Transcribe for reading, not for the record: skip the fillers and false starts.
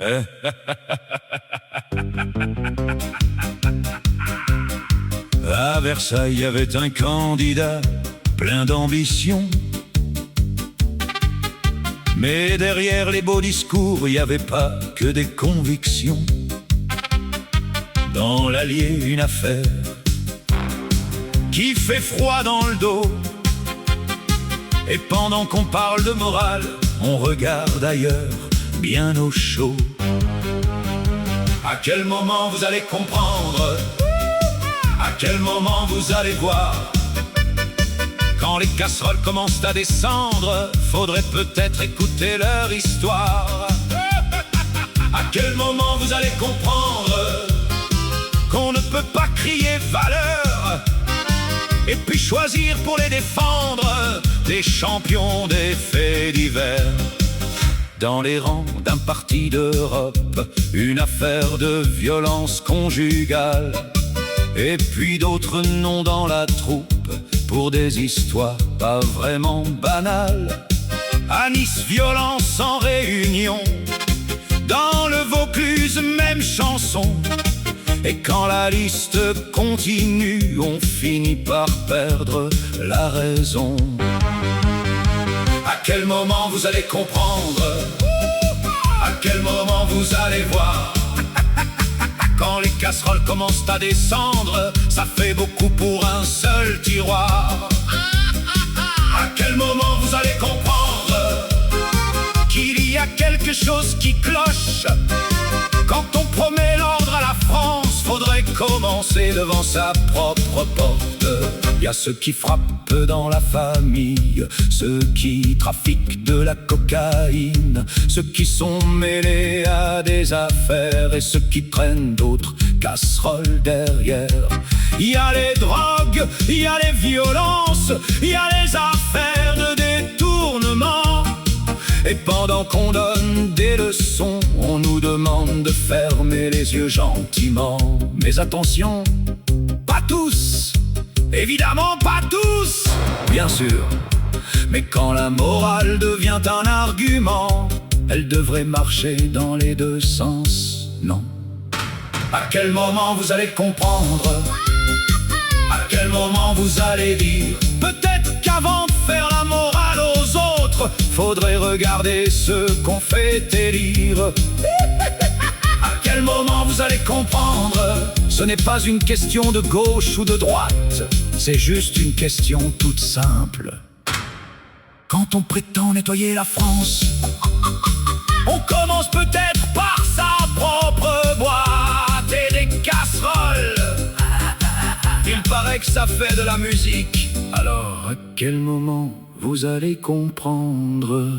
À Versailles, il y avait un candidat plein d'ambition. Mais derrière les beaux discours, il n'y avait pas que des convictions. Dans l'Allier, une affaire qui fait froid dans le dos. Et pendant qu'on parle de morale, on regarde ailleurs, bien au chaud. À quel moment vous allez comprendre? À quel moment vous allez voir? Quand les casseroles commencent à descendre, faudrait peut-être écouter leur histoire. À quel moment vous allez comprendre qu'on ne peut pas crier valeur et puis choisir pour les défendre des champions des faits divers? Dans les rangs d'un parti d'Europe, une affaire de violence conjugale, et puis d'autres noms dans la troupe pour des histoires pas vraiment banales. À Nice, violence en réunion, dans le Vaucluse, même chanson. Et quand la liste continue, on finit par perdre la raison. À quel moment vous allez comprendre? À quel moment vous allez voir? Quand les casseroles commencent à descendre, ça fait beaucoup pour un seul tiroir. À quel moment vous allez comprendre qu'il y a quelque chose qui cloche? Quand on promet l'ordre à la France, faudrait commencer devant sa propre porte. Il y a ceux qui frappent dans la famille, ceux qui trafiquent de la cocaïne, ceux qui sont mêlés à des affaires et ceux qui traînent d'autres casseroles derrière. Il y a les drogues, il y a les violences, il y a les affaires de détournement. Et pendant qu'on donne des leçons, on nous demande de fermer les yeux gentiment. Mais attention, pas tous, évidemment pas tous, bien sûr. Mais quand la morale devient un argument, elle devrait marcher dans les deux sens, non? À quel moment vous allez comprendre? À quel moment vous allez dire? Peut-être qu'avant de faire la morale aux autres, faudrait regarder ceux qu'on fait élire. À quel moment vous allez comprendre? Ce n'est pas une question de gauche ou de droite, c'est juste une question toute simple. Quand on prétend nettoyer la France, on commence peut-être par sa propre boîte et des casseroles. Il paraît que ça fait de la musique. Alors, à quel moment vous allez comprendre?